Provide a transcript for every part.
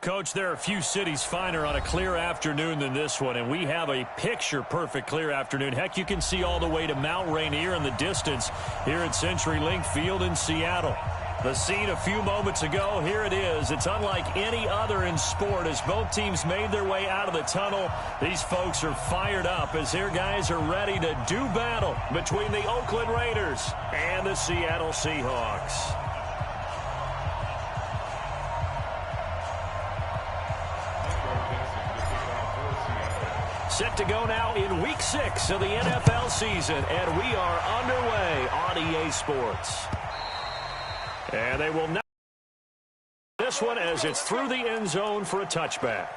Coach, there are a few cities finer on a clear afternoon than this one, and we have a picture-perfect clear afternoon. Heck, you can see all the way to Mount Rainier in the distance here at CenturyLink Field in Seattle. The scene a few moments ago, here it is. It's unlike any other in sport as both teams made their way out of the tunnel. These folks are fired up as their guys are ready to do battle between the Oakland Raiders and the Seattle Seahawks. Set to go now in Week 6 of the NFL season, and we are underway on EA Sports. And they will now this one as it's through the end zone for a touchback.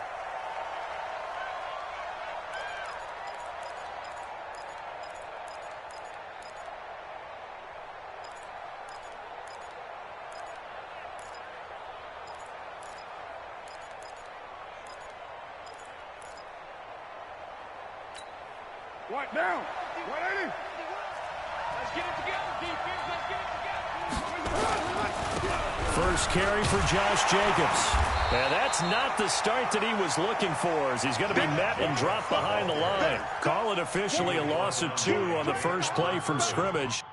Right down. 180. Let's get it together, defense. Let's get it together. First carry for Josh Jacobs. And that's not the start that he was looking for, as he's going to be met and dropped behind the line. Call it officially a loss of 2 on the first play from scrimmage.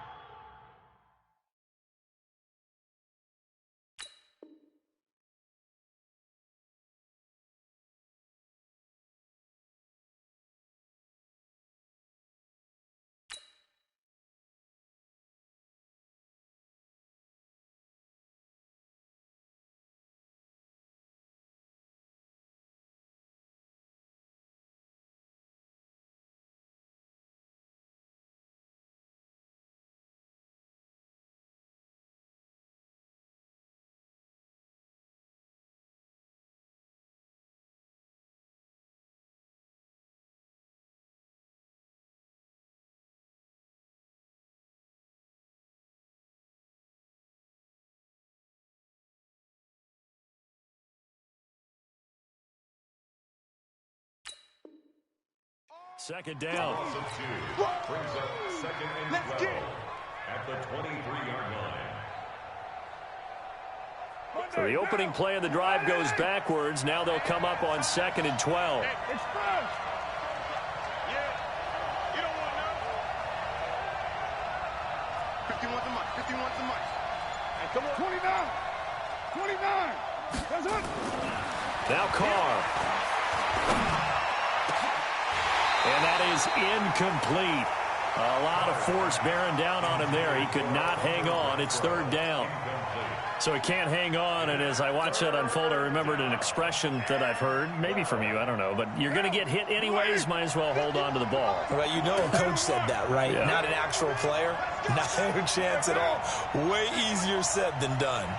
Second down. Brings up second and 12 at the 23-yard line. So the opening play of the drive goes backwards. Now they'll come up on second and 12. It's first. Yeah. You don't want none. 51's a much. 51's a much. And come on. 29. 29. That's it. Now Carr. And that is incomplete. A lot of force bearing down on him there. He could not hang on. It's third down. So he can't hang on, and as I watch that unfold, I remembered an expression that I've heard, maybe from you, I don't know, but you're going to get hit anyways, might as well hold on to the ball. Well, you know a coach said that, right? Yeah. Not an actual player. Not a chance at all. Way easier said than done.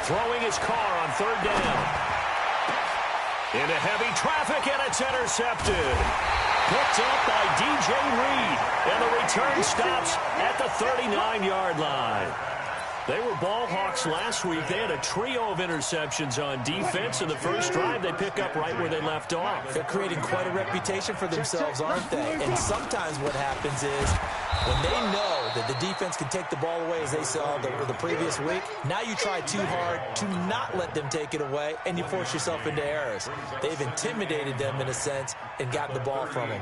Throwing his Carr on third down. Into heavy traffic, and it's intercepted. Picked up by DJ Reed, and the return stops at the 39-yard line. They were ball hawks last week. They had a trio of interceptions on defense. In the first drive, they pick up right where they left off. They're creating quite a reputation for themselves, aren't they? And sometimes what happens is when they know that the defense can take the ball away, as they saw the previous week, now you try too hard to not let them take it away, and you force yourself into errors. They've intimidated them in a sense and gotten the ball from them.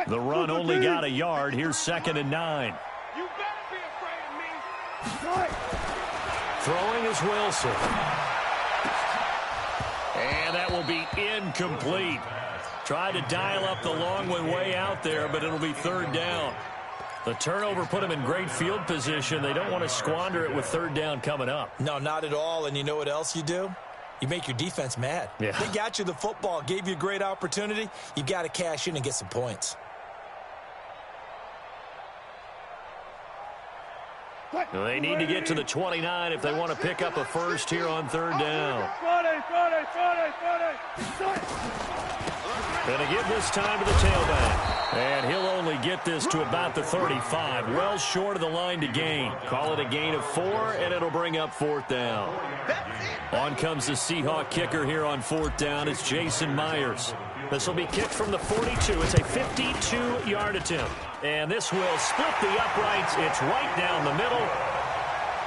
The run only got a yard. Here's second and 9. You better be afraid of me. Throwing is Wilson. And that will be incomplete. Tried to dial up the long one way out there, but it'll be third down. The turnover put them in great field position. They don't want to squander it with third down coming up. No, not at all. And you know what else you do? You make your defense mad. Yeah. They got you the football, gave you a great opportunity. You got to cash in and get some points. They need to get to the 29 if they want to pick up a first here on third down. Going to give this time to the tailback. And he'll only get this to about the 35. Well short of the line to gain. Call it a gain of 4, and it'll bring up fourth down. On comes the Seahawk kicker here on fourth down. It's Jason Myers. This will be kicked from the 42. It's a 52-yard attempt. And this will split the uprights. It's right down the middle.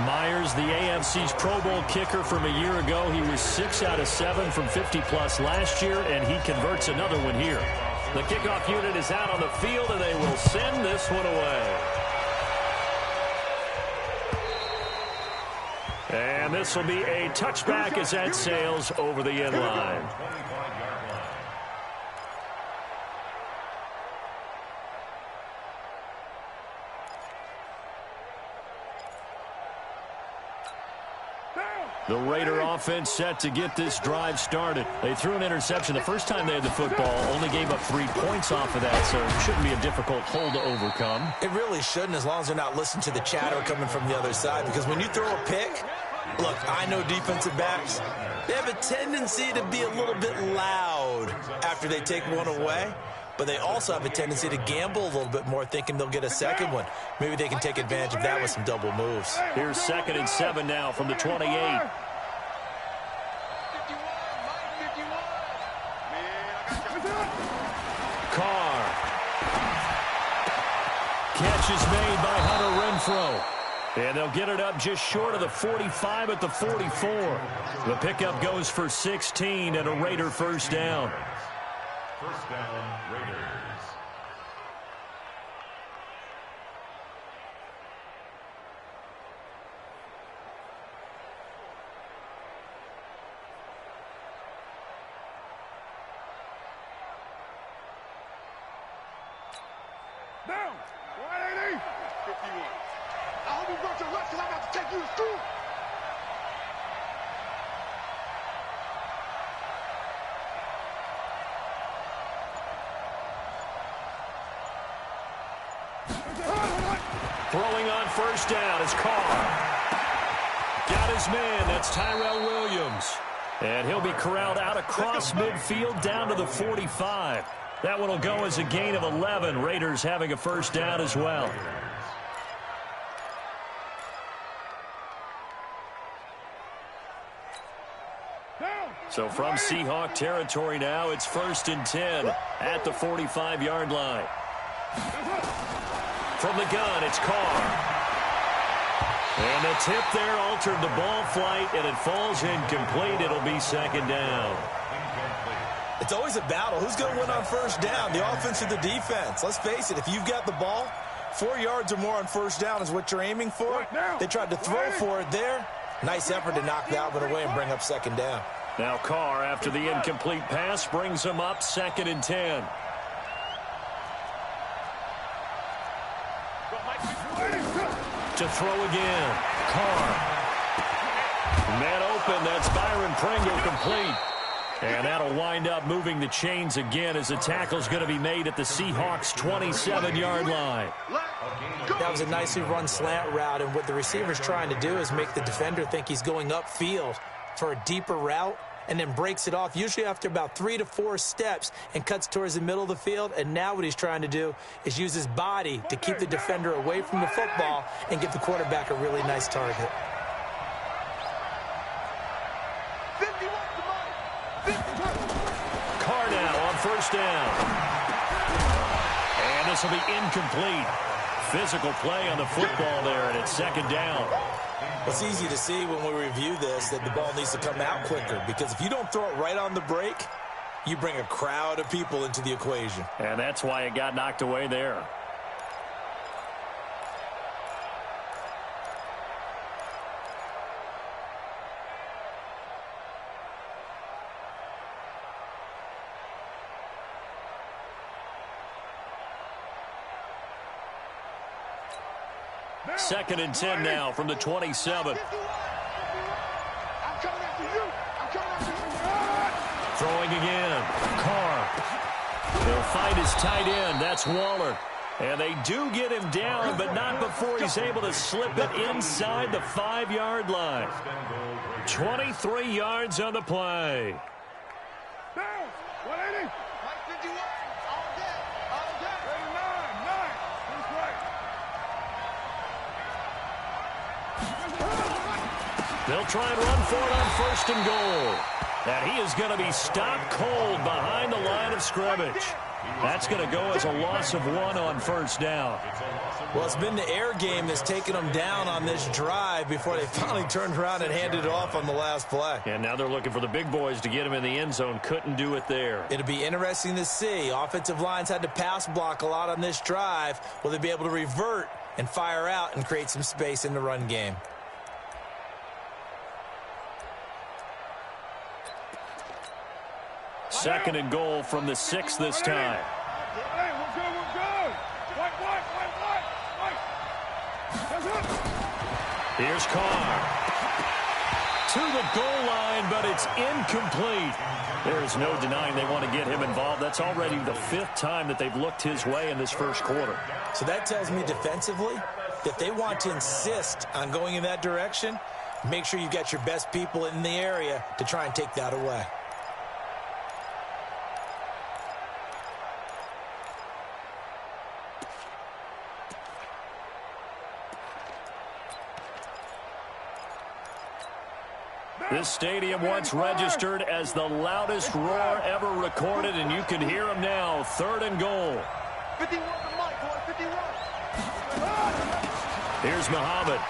Myers, the AFC's Pro Bowl kicker from a year ago. He was 6 out of 7 from 50-plus last year, and he converts another one here. The kickoff unit is out on the field, and they will send this one away. And this will be a touchback as that sails over the end line. The Raider offense set to get this drive started. They threw an interception the first time they had the football, only gave up 3 points off of that, so it shouldn't be a difficult hole to overcome. It really shouldn't, as long as they're not listening to the chatter coming from the other side, because when you throw a pick, look, I know defensive backs, they have a tendency to be a little bit loud after they take one away, but they also have a tendency to gamble a little bit more, thinking they'll get a second one. Maybe they can take advantage of that with some double moves. Here's 2nd and 7 now from the 28. Carr. Catch is made by Hunter Renfrow. And they'll get it up just short of the 45 at the 44. The pickup goes for 16 and a Raider first down. First down, Raiders. Down. 180. 51. I hope you brought your lunch because I'm about to take you to school. Throwing on first down is Carr. Got his man. That's Tyrell Williams. And he'll be corralled out across midfield down to the 45. That one will go as a gain of 11. Raiders having a first down as well. So from Seahawk territory now, it's 1st and 10 at the 45-yard line. From the gun, it's Carr. And the tip there altered the ball flight, and it falls incomplete. It'll be 2nd down. It's always a battle. Who's going to win on first down, the offense or the defense? Let's face it, if you've got the ball, 4 yards or more on first down is what you're aiming for. They tried to throw for it there. Nice effort to knock that one away and bring up 2nd down. Now Carr, after the incomplete pass, brings him up 2nd and 10. To throw again. Carr. Man open. That's Byron Pringle complete. And that'll wind up moving the chains again as the tackle's going to be made at the Seahawks' 27-yard line. That was a nicely run slant route, and what the receiver's trying to do is make the defender think he's going upfield for a deeper route, and then breaks it off, usually after about 3 to 4 steps, and cuts towards the middle of the field. And now what he's trying to do is use his body to keep the defender away from the football and give the quarterback a really nice target. Carr now on first down. And this will be incomplete. Physical play on the football there, and it's 2nd down. It's easy to see when we review this that the ball needs to come out quicker, because if you don't throw it right on the break, you bring a crowd of people into the equation. And that's why it got knocked away there. Second and 10 now from the 27. Throwing again. Carr. He'll find his tight end. That's Waller. And they do get him down, but not before he's able to slip it inside the 5-yard line. 23 yards on the play. They'll try and run for it on 1st and goal. And he is going to be stopped cold behind the line of scrimmage. That's going to go as a loss of 1 on first down. Well, it's been the air game that's taken them down on this drive before they finally turned around and handed it off on the last play. And now they're looking for the big boys to get him in the end zone. Couldn't do it there. It'll be interesting to see. Offensive lines had to pass block a lot on this drive. Will they be able to revert and fire out and create some space in the run game? Second and goal from the 6 this time. Hey, we're good, we're good. White. Here's Carr. To the goal line, but it's incomplete. There's no denying they want to get him involved. That's already the 5th time that they've looked his way in this first quarter. So that tells me defensively that they want to insist on going in that direction. Make sure you've got your best people in the area to try and take that away. This stadium once registered as the loudest roar ever recorded, and you can hear him now. 3rd and goal. 51 to Mike, boy, 51. Here's Muhammad.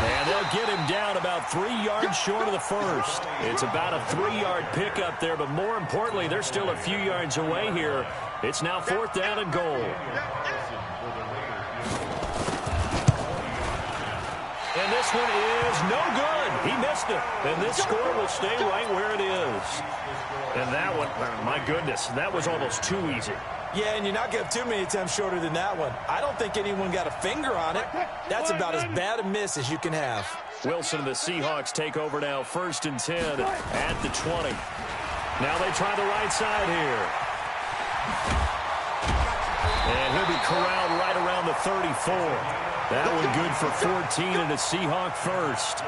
And they'll get him down about 3 yards short of the first. It's about a 3-yard pickup there, but more importantly, they're still a few yards away here. It's now 4th down and goal. And this one is no good. He missed it. And this score will stay right where it is. And that one, my goodness, that was almost too easy. Yeah, and you're not going to have too many attempts shorter than that one. I don't think anyone got a finger on it. That's about as bad a miss as you can have. Wilson and the Seahawks take over now, 1st and 10 at the 20. Now they try the right side here. And he'll be corralled right around the 34. That one good for 14 and a Seahawk first.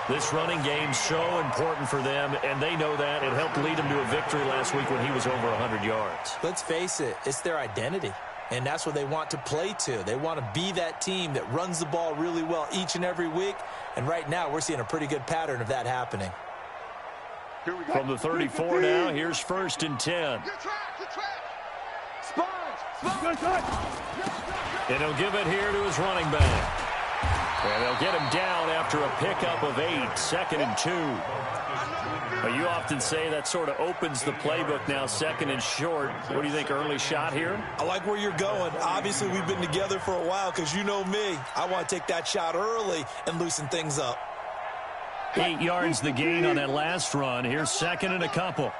This running game's so important for them, and they know that. It helped lead them to a victory last week when he was over 100 yards. Let's face it, it's their identity, and that's what they want to play to. They want to be that team that runs the ball really well each and every week, and right now we're seeing a pretty good pattern of that happening. From the 34 now, here's 1st and 10. And he'll give it here to his running back. And they'll get him down after a pickup of 8, 2nd and 2. Well, you often say that sort of opens the playbook now, 2nd and short. What do you think, early shot here? I like where you're going. Obviously, we've been together for a while because you know me. I want to take that shot early and loosen things up. 8 yards the gain on that last run. Here's 2nd and a couple.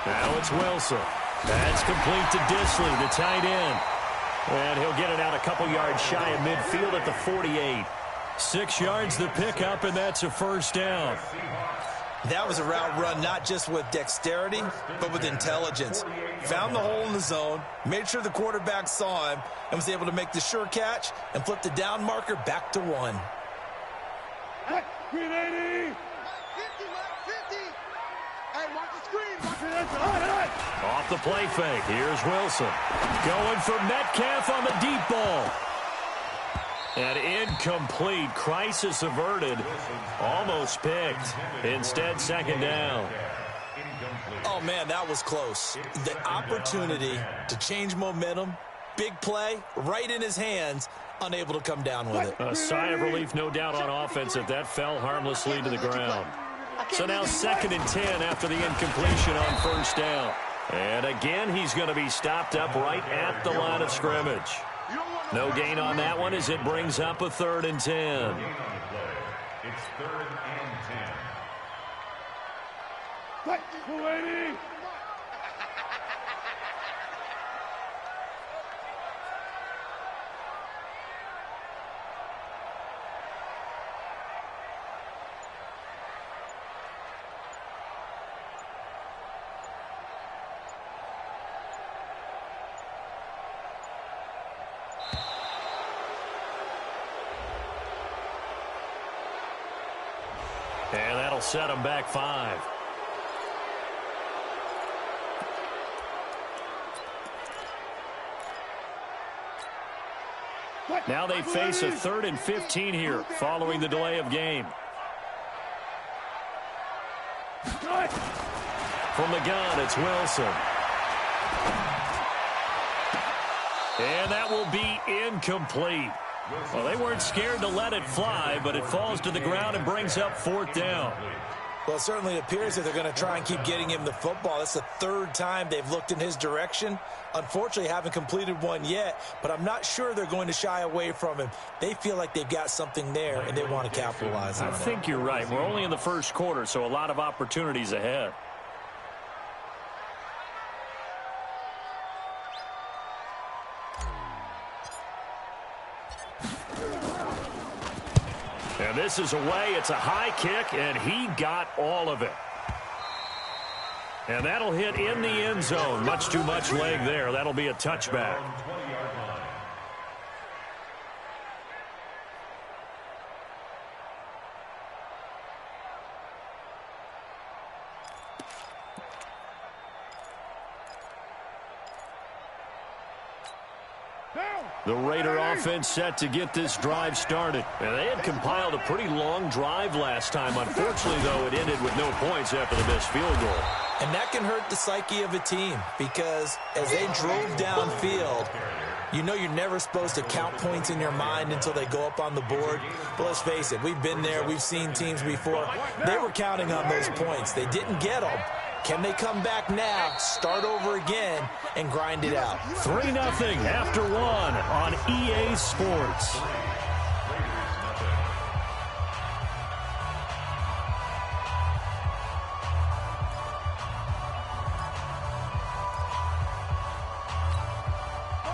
Now it's Wilson. That's complete to Disley, the tight end. And he'll get it out a couple yards shy of midfield at the 48. 6 yards the pickup, and that's a 1st down. That was a route run not just with dexterity, but with intelligence. Found the hole in the zone, made sure the quarterback saw him, and was able to make the sure catch and flip the down marker back to 1. Green 80. 50, 50. Hey, watch the screen. Watch it. Off the play fake. Here's Wilson. Going for Metcalf on the deep ball. And incomplete. Crisis averted. Almost picked. Instead, 2nd down. Oh, man, that was close. The opportunity to change momentum, big play, right in his hands, unable to come down with it. A sigh of relief, no doubt, on offense if that fell harmlessly to the ground. So now 2nd and 10 after the incompletion on 1st down. And again, he's going to be stopped up right at the line of scrimmage. No gain on that one as it brings up a 3rd and 10. It's 3rd and 10. 280. And that'll set him back 5. Now they face a 3rd and 15 here following the delay of game. From the gun, it's Wilson. And that will be incomplete. Well, they weren't scared to let it fly, but it falls to the ground and brings up 4th down. Well, it certainly appears that they're going to try and keep getting him the football. That's the 3rd time they've looked in his direction. Unfortunately, haven't completed one yet, but I'm not sure they're going to shy away from him. They feel like they've got something there, and they want to capitalize on it. I think you're right. We're only in the first quarter, so a lot of opportunities ahead. And this is away. It's a high kick, and he got all of it. And that'll hit in the end zone. Much too much leg there. That'll be a touchback. The Raider offense set to get this drive started. And they had compiled a pretty long drive last time. Unfortunately, though, it ended with no points after the missed field goal. And that can hurt the psyche of a team because as they drove downfield, you know you're never supposed to count points in your mind until they go up on the board. But let's face it, we've been there. We've seen teams before. They were counting on those points. They didn't get them. Can they come back now, start over again, and grind it out? 3-0 after 1 on EA Sports.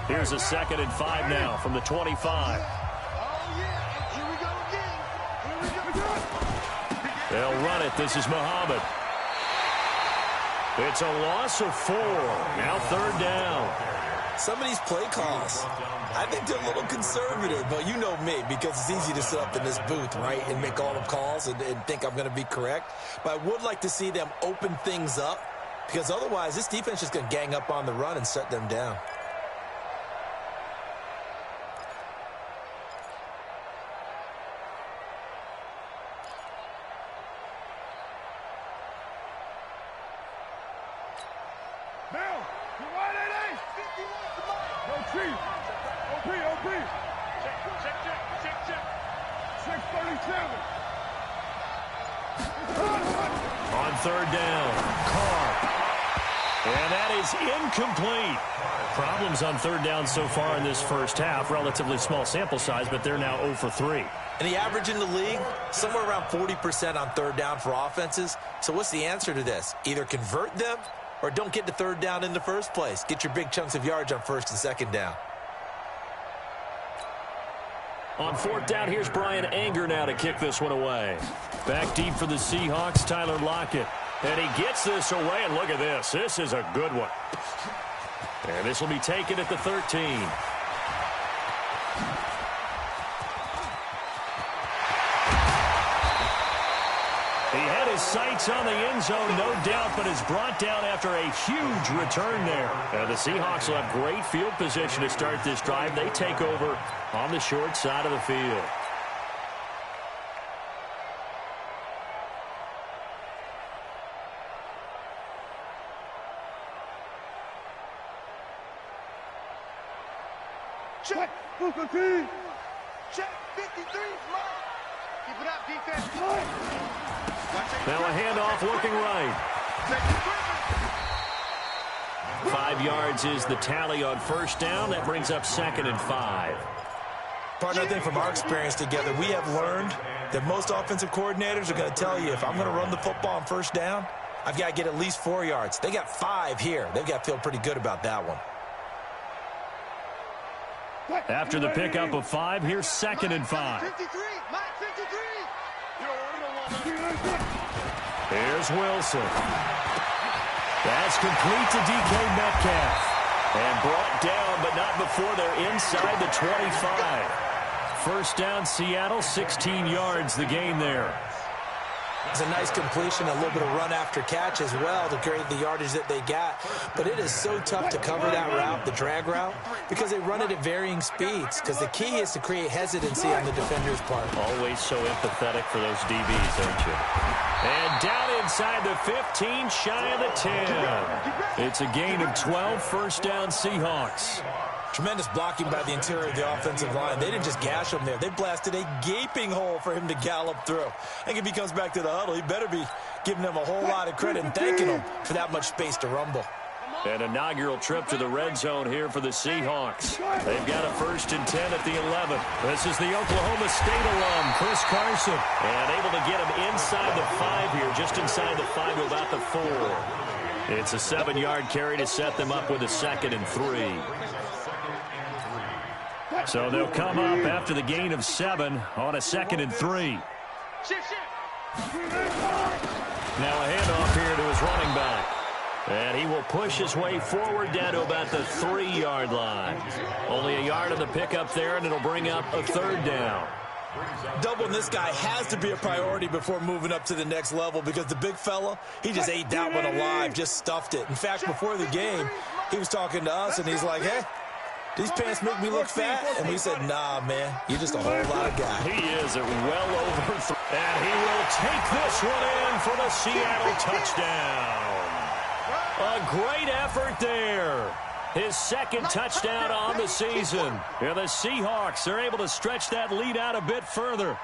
Here's a 2nd and 5 now from the 25. They'll run it. This is Muhammad. It's a loss of 4. Now 3rd down. Some of these play calls, I think they're a little conservative, but you know me, because it's easy to sit up in this booth, right, and make all the calls and think I'm going to be correct. But I would like to see them open things up, because otherwise this defense is going to gang up on the run and shut them down. On 3rd down, Carr. And that is incomplete. Problems on 3rd down so far in this first half. Relatively small sample size, but they're now 0 for 3. And the average in the league, somewhere around 40% on 3rd down for offenses. So what's the answer to this? Either convert them or don't get to 3rd down in the first place. Get your big chunks of yards on 1st and 2nd down. On 4th down, here's Brian Anger now to kick this one away. Back deep for the Seahawks, Tyler Lockett. And he gets this away, and look at this. This is a good one. And this will be taken at the 13. He had his sights on the end zone, no doubt, but is brought down after a huge return there. And the Seahawks will have great field position to start this drive. They take over on the short side of the field. Check, Booker T. Check, 53, Mike. Keep it up, defense. Now a handoff looking right. 5 yards is the tally on 1st down. That brings up 2nd and 5. Partner, I think from our experience together, we have learned that most offensive coordinators are going to tell you, if I'm going to run the football on 1st down, I've got to get at least 4 yards. They got 5 here. They've got to feel pretty good about that one. After the pickup of 5, here's 2nd and 5. 53, Mike, 53. Here's Wilson. That's complete to DK Metcalf. And brought down, but not before they're inside the 25. 1st down, Seattle, 16 yards the gain there. It's a nice completion, a little bit of run after catch as well to create the yardage that they got. But it is so tough to cover that route, the drag route, because they run it at varying speeds. Because the key is to create hesitancy on the defender's part. Always so empathetic for those DBs, aren't you? And down inside the 15, shy of the 10. It's a gain of 12, first down Seahawks. Tremendous blocking by the interior of the offensive line. They didn't just gash him there. They blasted a gaping hole for him to gallop through. I think if he comes back to the huddle, he better be giving them a whole lot of credit and thanking them for that much space to rumble. An inaugural trip to the red zone here for the Seahawks. They've got a 1st and 10 at the 11. This is the Oklahoma State alum, Chris Carson. And able to get him inside the 5 here, just inside the 5 to about the 4. It's a 7-yard carry to set them up with a 2nd and 3. So they'll come up after the gain of 7 on a 2nd and 3. Now a handoff here to his running back. And he will push his way forward down to about the 3-yard line. Only a yard on the pickup there, and it'll bring up a 3rd down. Doubling this guy has to be a priority before moving up to the next level because the big fella, he just ate that one alive, just stuffed it. In fact, before the game, he was talking to us, and he's like, hey, these pants make me look fat. And we said, nah, man, you're just a whole lot of guy. He is at well over 3. And he will take this one in for the Seattle touchdown. A great effort there. His 2nd touchdown on the season. Yeah, the Seahawks are able to stretch that lead out a bit further.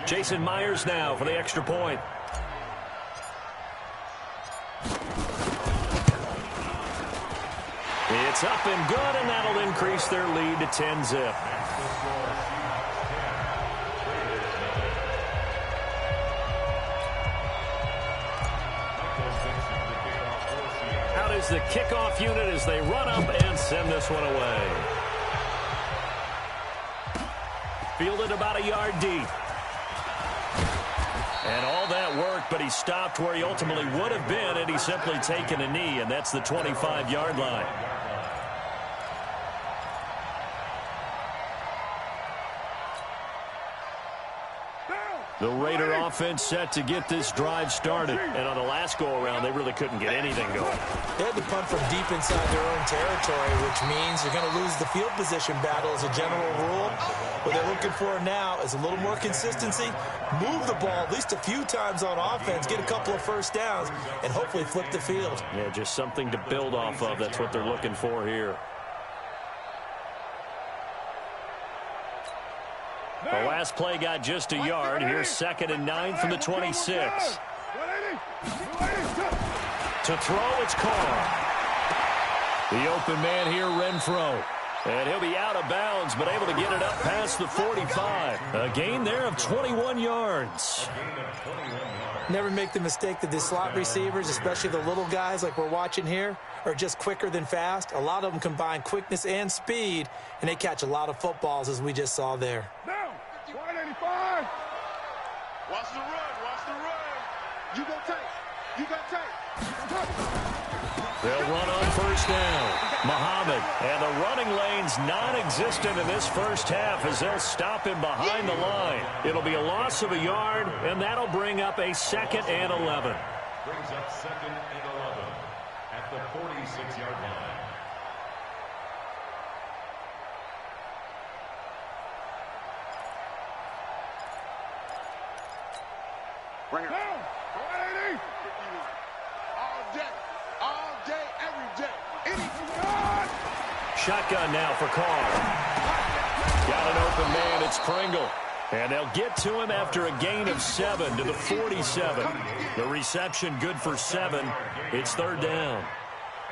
Jason Myers now for the extra point. It's up and good, and that'll increase their lead to 10-zip. Out is the kickoff unit as they run up and send this one away. Fielded about a yard deep. And all that work, but he stopped where he ultimately would have been had he simply taken a knee, and that's the 25-yard line. The Raider offense set to get this drive started. And on the last go-around, they really couldn't get anything going. They had to punt from deep inside their own territory, which means you're going to lose the field position battle as a general rule. What they're looking for now is a little more consistency, move the ball at least a few times on offense, get a couple of first downs, and hopefully flip the field. Yeah, just something to build off of. That's what they're looking for here. The last play got just a yard. Here's 2nd and 9 from the 26. To throw, it's Carr. The open man here, Renfro. And he'll be out of bounds, but able to get it up past the 45. A gain there of 21 yards. Never make the mistake that the slot receivers, especially the little guys like we're watching here, are just quicker than fast. A lot of them combine quickness and speed, and they catch a lot of footballs, as we just saw there. Now, 185. Watch the run. Watch the run. You go tight. You got tight. They'll run on 1st down. Muhammad, and the running lane's non-existent in this first half as they'll stop him behind the line. It'll be a loss of a yard, and that'll bring up a 2nd and 11. Brings up 2nd and 11 at the 46-yard line. Bring it. Now, 180. All day, every day. Shotgun now for Carr. Got an open man, it's Pringle. And they'll get to him after a gain of 7 to the 47. The reception good for 7. It's 3rd down.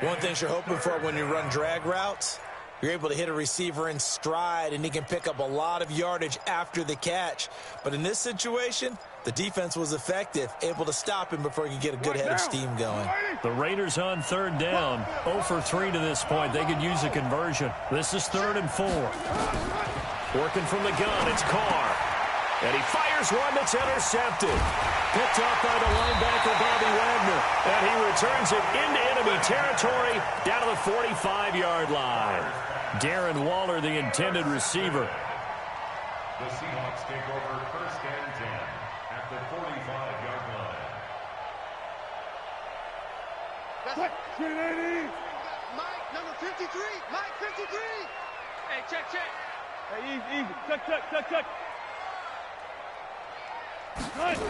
One thing you're hoping for when you run drag routes, you're able to hit a receiver in stride, and he can pick up a lot of yardage after the catch. But in this situation, the defense was effective, able to stop him before he could get a good head of steam going. The Raiders on 3rd down, 0 for 3 to this point. They could use a conversion. This is 3rd and 4. Working from the gun, it's Carr. And he fires one that's intercepted. Picked off by the linebacker, Bobby Wagner. And he returns it into enemy territory down to the 45-yard line. Darren Waller, the intended receiver. The Seahawks take over 1st and 10 at the 45-yard line. What? 380. Mike, number 53. Mike, 53. Hey, check. Hey, easy. Check. Nice.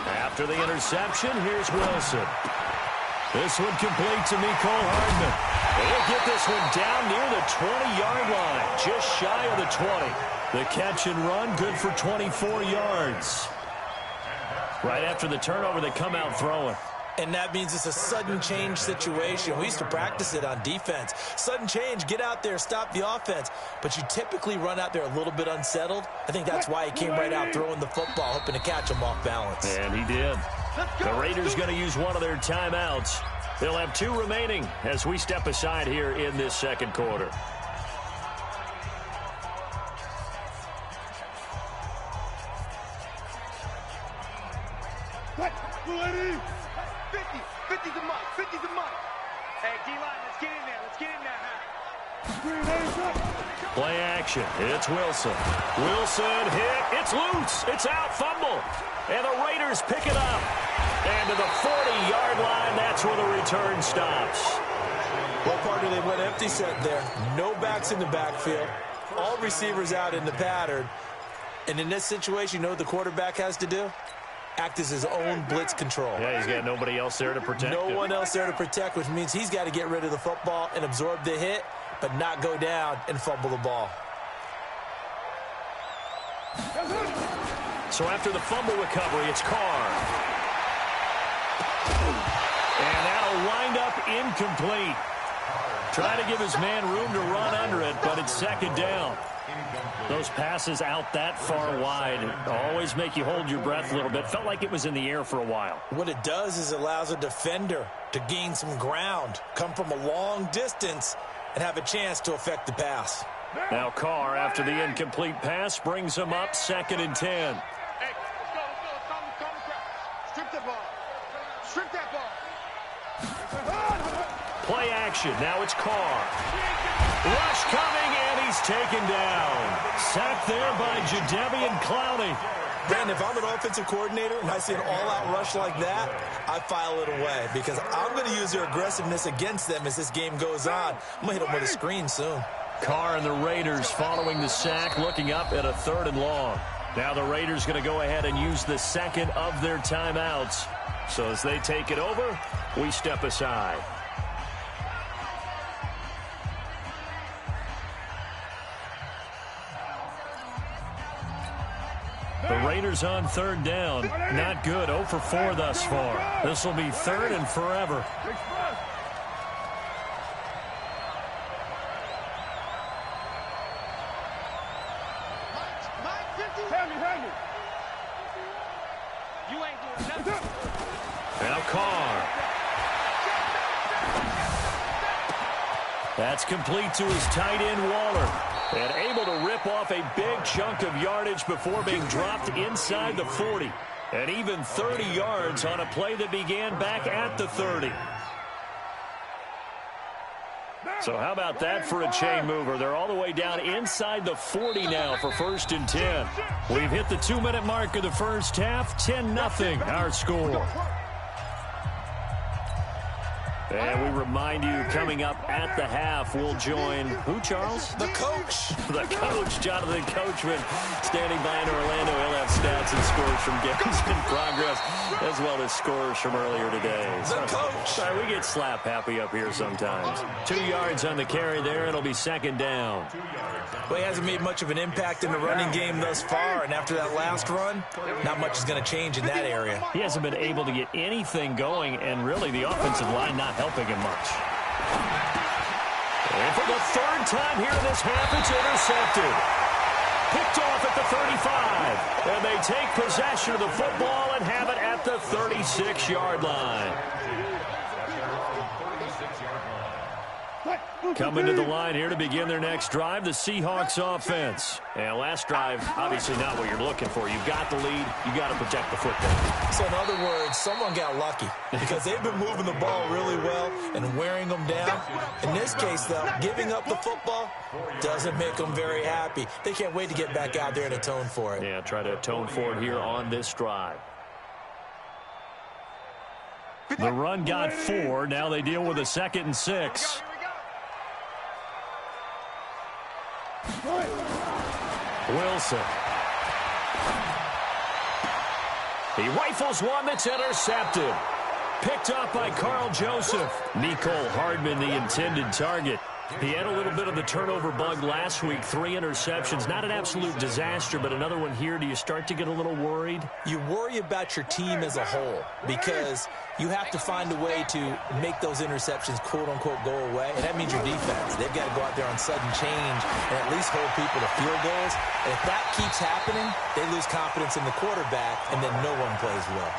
After the interception, here's Wilson. This one complete to Mecole Hardman. They'll get this one down near the 20-yard line, just shy of the 20. The catch and run, good for 24 yards. Right after the turnover, they come out throwing. And that means it's a sudden change situation. We used to practice it on defense. Sudden change, get out there, stop the offense. But you typically run out there a little bit unsettled. I think that's why he came right out throwing the football, hoping to catch him off balance. And he did. The Raiders going to use one of their timeouts. They'll have 2 remaining as we step aside here in this second quarter. What? 280. 50's the Mike. 50's the Mike. Hey, D-line, let's get in there. 380. Play action. It's Wilson. Wilson hit. It's loose. It's out. Fumble. And the Raiders pick it up. And to the 40-yard line, that's where the return stops. Well, partner, they went empty set there. No backs in the backfield. All receivers out in the pattern. And in this situation, you know what the quarterback has to do? Act as his own blitz control. Yeah, he's got nobody else there to protect him. No one else there to protect, which means he's got to get rid of the football and absorb the hit, but not go down and fumble the ball. So after the fumble recovery, it's Carr. And that'll wind up incomplete. Trying to give his man room to run under it, but it's second down. Those passes out that far wide always make you hold your breath a little bit. Felt like it was in the air for a while. What it does is it allows a defender to gain some ground, come from a long distance, and have a chance to affect the pass. Now Carr, after the incomplete pass, brings him up 2nd and 10. Hey, let's go. Calm the crowd. Strip that ball. Play action. Now it's Carr. Rush coming, and he's taken down. Sacked there by Jadeveon Clowney. Brandon, if I'm an offensive coordinator and I see an all-out rush like that, I file it away because I'm going to use their aggressiveness against them as this game goes on. I'm going to hit them with a screen soon. Carr and the Raiders following the sack, looking up at a 3rd and long. Now the Raiders going to go ahead and use the second of their timeouts. So as they take it over, we step aside. The Raiders on 3rd down. Not good. 0 for 4 thus far. This will be 3rd and forever. Hand me. You ain't doing nothing. Now Carr. That's complete to his tight end, Waller. And able to rip off a big chunk of yardage before being dropped inside the 40. And even 30 yards on a play that began back at the 30. So how about that for a chain mover? They're all the way down inside the 40 now for 1st and 10. We've hit the 2-minute mark of the first half. 10-0 our score. And we remind you, coming up at the half, we'll join who, Charles? The coach. The coach, Jonathan Coachman, standing by in Orlando. He'll have stats and scores from games in progress, as well as scores from earlier today. The coach. Sorry, we get slap happy up here sometimes. 2 yards on the carry there, and it'll be 2nd down. Well, he hasn't made much of an impact in the running game thus far, and after that last run, not much is going to change in that area. He hasn't been able to get anything going, and really the offensive line not helping him much. And for the 3rd time here in this half, it's intercepted. Picked off at the 35. And they take possession of the football and have it at the 36-yard line. Coming to the line here to begin their next drive, the Seahawks offense. And last drive, obviously not what you're looking for. You've got the lead. You've got to protect the football. So in other words, someone got lucky because they've been moving the ball really well and wearing them down. In this case, though, giving up the football doesn't make them very happy. They can't wait to get back out there and atone for it. Yeah, try to atone for it here on this drive. The run got 4. Now they deal with a 2nd and 6. Wilson. He rifles one that's intercepted. Picked up by Carl Joseph. Mecole Hardman, the intended target. He had a little bit of the turnover bug last week. 3 interceptions. Not an absolute disaster, but another one here. Do you start to get a little worried? You worry about your team as a whole because you have to find a way to make those interceptions, quote-unquote, go away. And that means your defense. They've got to go out there on sudden change and at least hold people to field goals. And if that keeps happening, they lose confidence in the quarterback, and then no one plays well.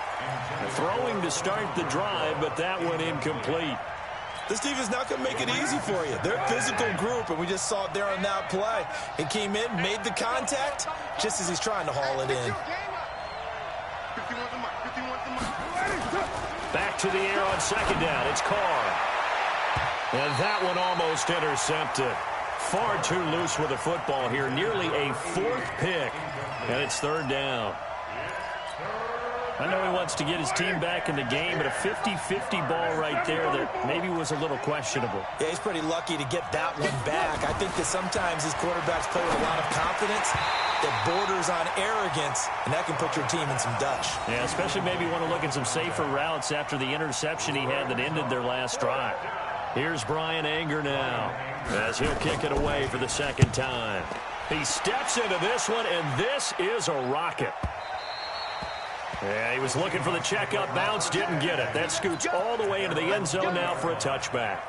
Throwing to start the drive, but that one incomplete. This defense not going to make it easy for you. They're a physical group, and we just saw it there on that play. He came in, made the contact, just as he's trying to haul it in. Back to the air on 2nd down. It's Carr. And that one almost intercepted. Far too loose with the football here. Nearly a 4th pick. And it's 3rd down. I know he wants to get his team back in the game, but a 50-50 ball right there that maybe was a little questionable. Yeah, he's pretty lucky to get that one back. I think that sometimes these quarterbacks play with a lot of confidence that borders on arrogance, and that can put your team in some Dutch. Yeah, especially maybe want to look at some safer routes after the interception he had that ended their last drive. Here's Brian Anger now as he'll kick it away for the 2nd time. He steps into this one, and this is a rocket. Yeah, he was looking for the checkup bounce, didn't get it. That scoots all the way into the end zone now for a touchback.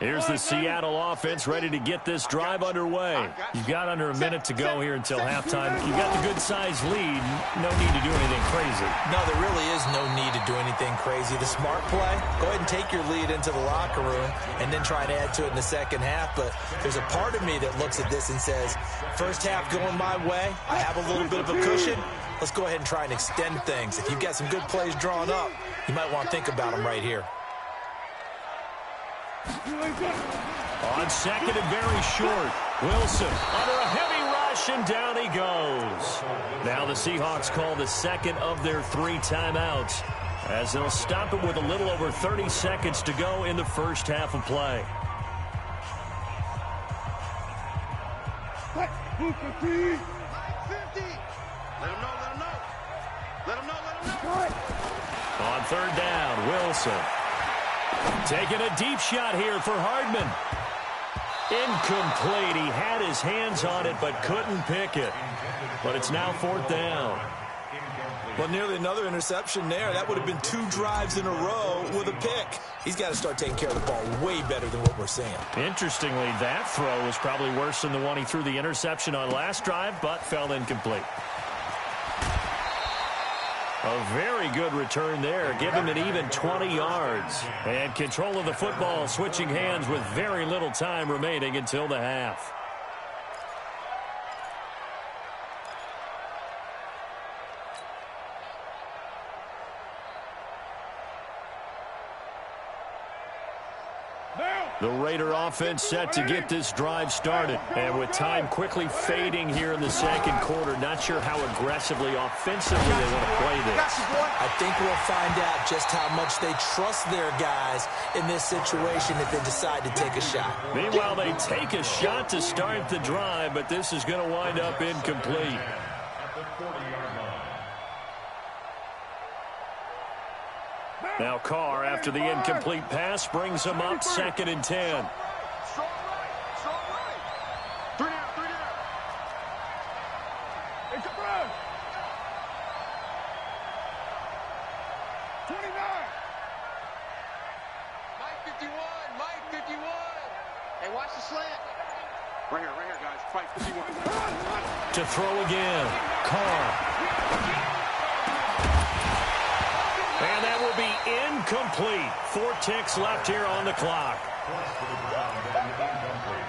Here's the Seattle offense ready to get this drive underway. You've got under a minute to go here until halftime. You've got the good-sized lead. No need to do anything crazy. No, there really is no need to do anything crazy. The smart play, go ahead and take your lead into the locker room and then try to add to it in the 2nd half. But there's a part of me that looks at this and says, first half going my way, I have a little bit of a cushion. Let's go ahead and try and extend things. If you've got some good plays drawn up, you might want to think about them right here. On 2nd and very short. Wilson under a heavy rush, and down he goes. Now the Seahawks call the 2nd of their 3 timeouts as they'll stop it with a little over 30 seconds to go in the first half of play. On 3rd down, Wilson. Taking a deep shot here for Hardman. Incomplete. He had his hands on it but couldn't pick it. But it's now 4th down. Well, nearly another interception there. That would have been 2 drives in a row with a pick. He's got to start taking care of the ball way better than what we're seeing. Interestingly, that throw was probably worse than the one he threw the interception on last drive, but fell incomplete. A very good return there. Give him an even 20 yards. And control of the football, switching hands with very little time remaining until the half. The Raider offense set to get this drive started. And with time quickly fading here in the 2nd quarter, not sure how aggressively, offensively they want to play this. I think we'll find out just how much they trust their guys in this situation if they decide to take a shot. Meanwhile, they take a shot to start the drive, but this is going to wind up incomplete. Now Carr, after the incomplete pass, brings him up 2nd and 10. Strong right. 3 down. It's a run. 29. Mike 51. Mike Right here, guys. Fight 51. To throw again. Carr. And that will be incomplete. 4 ticks left here on the clock.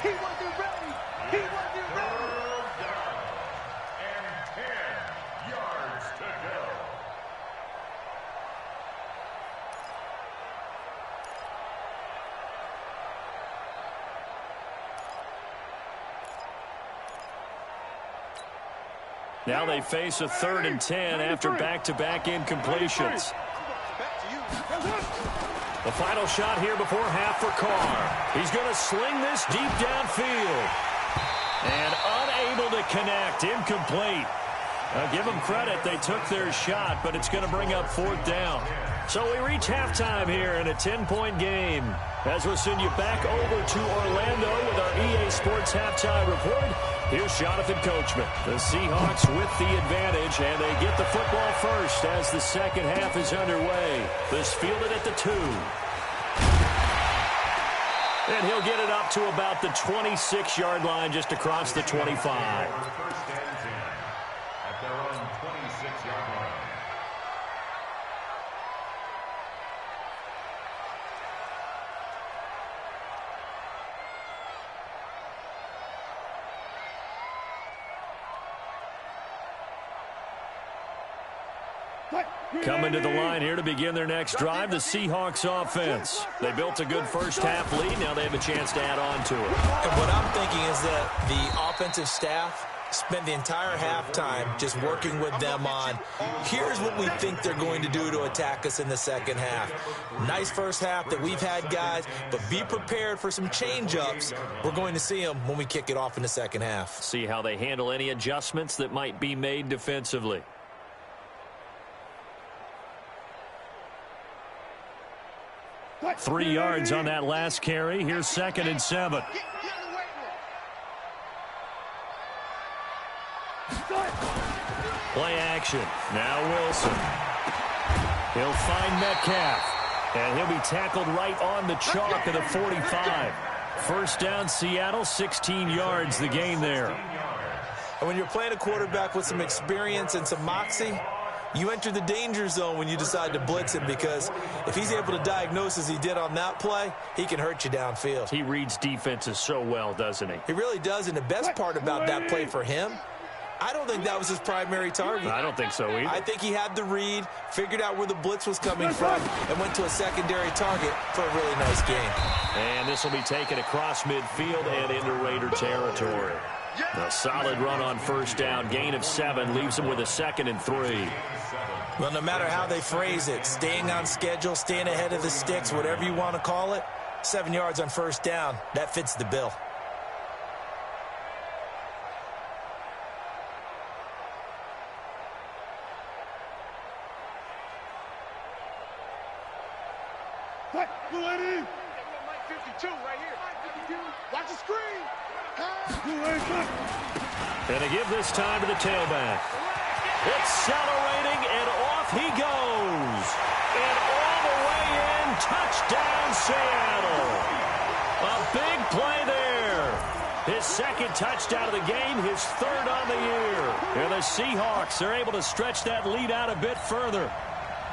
He wasn't ready. He wasn't ready. And 10 yards to go. Now they face a 3rd and 10 after back-to-back incompletions. The final shot here before half for Carr. He's going to sling this deep downfield. And unable to connect. Incomplete. Give them credit. They took their shot, but it's going to bring up 4th down. So we reach halftime here in a 10-point game. As we'll send you back over to Orlando with our EA Sports Halftime Report, here's Jonathan Coachman. The Seahawks with the advantage, and they get the football first as the second half is underway. This fielded at the 2. And he'll get it up to about the 26-yard line just across the 25. First and 10 at their own 26-yard line. Coming to the line here to begin their next drive, the Seahawks offense. They built a good first-half lead. Now they have a chance to add on to it. And what I'm thinking is that the offensive staff spent the entire halftime just working with them on, here's what we think they're going to do to attack us in the second half. Nice first half that we've had, guys, but be prepared for some change-ups. We're going to see them when we kick it off in the second half. See how they handle any adjustments that might be made defensively. Three yards on that last carry. Here's 2nd and 7. Play action. Now Wilson. He'll find Metcalf. And he'll be tackled right on the chalk of the 45. First down, Seattle, 16 yards the gain there. And when you're playing a quarterback with some experience and some moxie, you enter the danger zone when you decide to blitz him, because if he's able to diagnose as he did on that play, he can hurt you downfield. He reads defenses so well, doesn't he? He really does, and the best part about that play for him, I don't think that was his primary target. I don't think so either. I think he had the read, figured out where the blitz was coming from, and went to a secondary target for a really nice game. And this will be taken across midfield and into Raider territory. A solid run on first down. Gain of 7 leaves them with a 2nd and 3. Well, no matter how they phrase it, staying on schedule, staying ahead of the sticks, whatever you want to call it, 7 yards on first down, that fits the bill. Blue 80. 52 right here. Watch the screen. Blue 80. And they give this time to the tailback. Accelerating, and off he goes. And all the way in, touchdown Seattle. A big play there. His 2nd touchdown of the game, his 3rd on the year. And the Seahawks are able to stretch that lead out a bit further.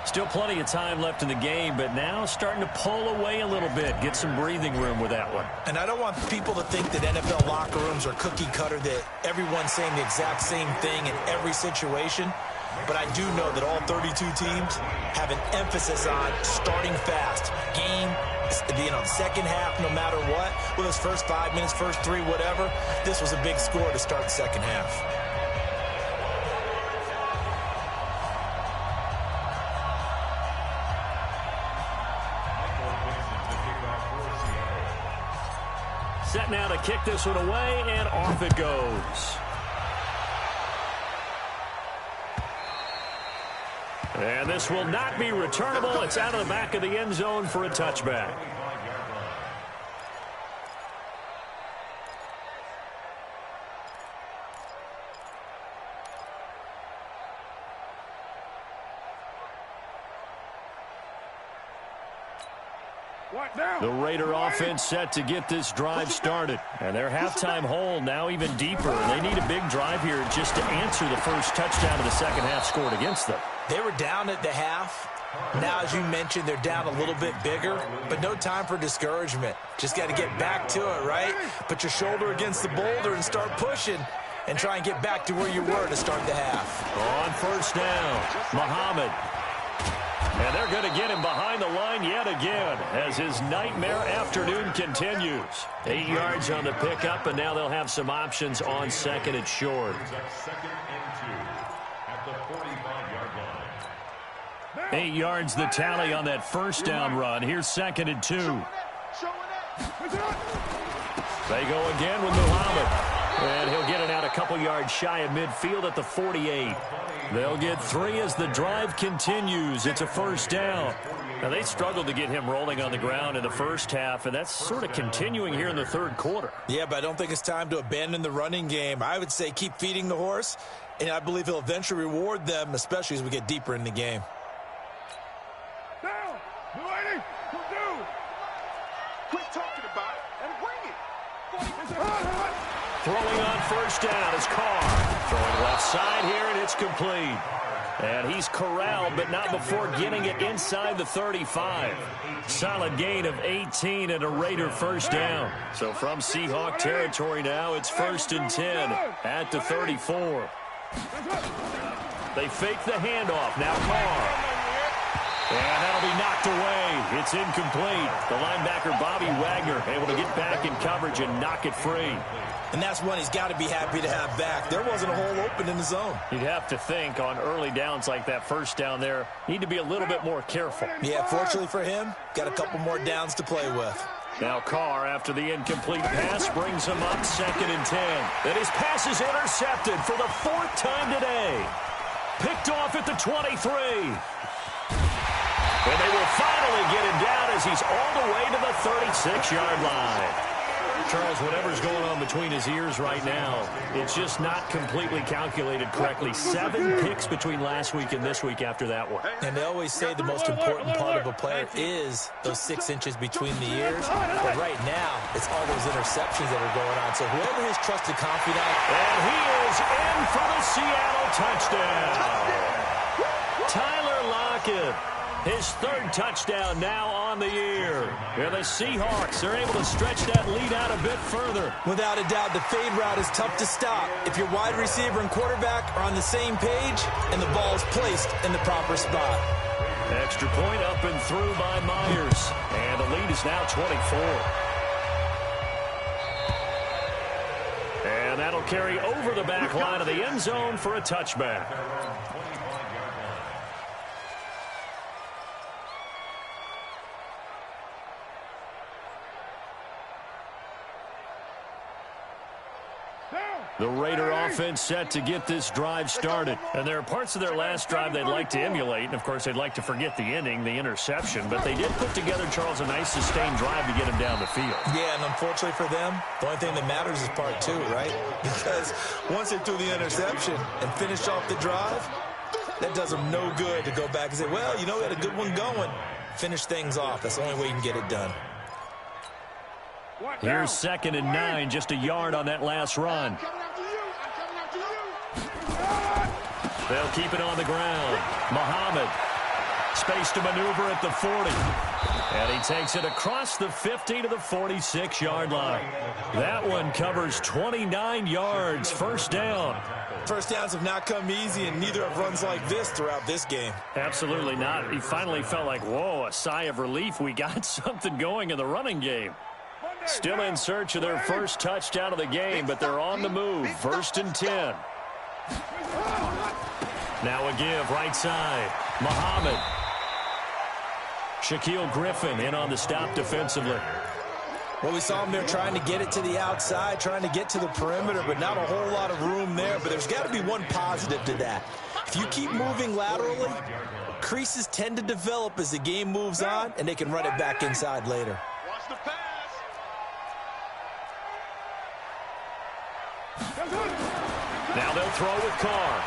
Still plenty of time left in the game, but now starting to pull away a little bit. Get some breathing room with that one. And I don't want people to think that NFL locker rooms are cookie cutter, that everyone's saying the exact same thing in every situation. But I do know that all 32 teams have an emphasis on starting fast. Game, second half, no matter what. With those first 5 minutes, first 3, whatever. This was a big score to start the second half. Set now to kick this one away, and off it goes. And this will not be returnable. It's out of the back of the end zone for a touchback. The Raider offense set to get this drive started. And their halftime hole now even deeper. They need a big drive here just to answer the first touchdown of the second half scored against them. They were down at the half. Now, as you mentioned, they're down a little bit bigger, but no time for discouragement. Just got to get back to it, right? Put your shoulder against the boulder and start pushing and try and get back to where you were to start the half. On first down, Muhammad. And they're going to get him behind the line yet again as his nightmare afternoon continues. 8 yards on the pickup, and now they'll have some options on second and short. Second and 2 at the 45-yard line. 8 yards the tally on that first down run. Here's second and 2. They go again with Muhammad. And he'll get it out a couple yards shy of midfield at the 48. They'll get 3 as the drive continues. It's a first down. Now, they struggled to get him rolling on the ground in the first half, and that's sort of continuing here in the third quarter. Yeah, but I don't think it's time to abandon the running game. I would say keep feeding the horse, and I believe he'll eventually reward them, especially as we get deeper in the game. Down! The lady! Do! Quit talking about it and bring it. Throwing on first down is Carr. Throwing left side here, and it's complete. And he's corralled, but not before getting it inside the 35. Solid gain of 18 and a Raider first down. So from Seahawk territory now, it's first and 10 at the 34. They fake the handoff. Now Carr. And that'll be knocked away. It's incomplete. The linebacker, Bobby Wagner, able to get back in coverage and knock it free. And that's one he's got to be happy to have back. There wasn't a hole open in the zone. You'd have to think on early downs like that first down there, need to be a little bit more careful. Yeah, fortunately for him, got a couple more downs to play with. Now Carr, after the incomplete pass, brings him up second and 10. Then his pass is intercepted for the 4th time today. Picked off at the 23. And they will finally get him down as he's all the way to the 36-yard line. Charles, whatever's going on between his ears right now, it's just not completely calculated correctly. 7 picks between last week and this week after that one. And they always say the most important part of a player is those 6 inches between the ears. But right now, it's all those interceptions that are going on. So whoever his trusted confidant. And he is in for the Seattle touchdown. Tyler Lockett. His 3rd touchdown now on the year. And the Seahawks are able to stretch that lead out a bit further. Without a doubt, the fade route is tough to stop if your wide receiver and quarterback are on the same page and the ball is placed in the proper spot. Extra point up and through by Myers. And the lead is now 24. And that'll carry over the back line of the end zone for a touchback. The Raider offense set to get this drive started. And there are parts of their last drive they'd like to emulate. And, of course, they'd like to forget the ending, the interception. But they did put together, Charles, a nice sustained drive to get him down the field. Yeah, and unfortunately for them, the only thing that matters is part 2, right? Because once they threw the interception and finished off the drive, that does them no good to go back and say, well, you know, we had a good one going. Finish things off. That's the only way you can get it done. Here's second and 9, just a yard on that last run. They'll keep it on the ground. Muhammad, space to maneuver at the 40. And he takes it across the 50 to the 46-yard line. That one covers 29 yards, first down. First downs have not come easy, and neither have runs like this throughout this game. Absolutely not. He finally felt like, whoa, a sigh of relief. We got something going in the running game. Still in search of their first touchdown of the game, but they're on the move. First and 10. Now a give, right side. Muhammad. Shaquille Griffin in on the stop defensively. Well, we saw him there trying to get it to the outside, trying to get to the perimeter, but not a whole lot of room there. But there's got to be one positive to that. If you keep moving laterally, creases tend to develop as the game moves on, and they can run it back inside later. Watch the pass. Now they'll throw with Carr.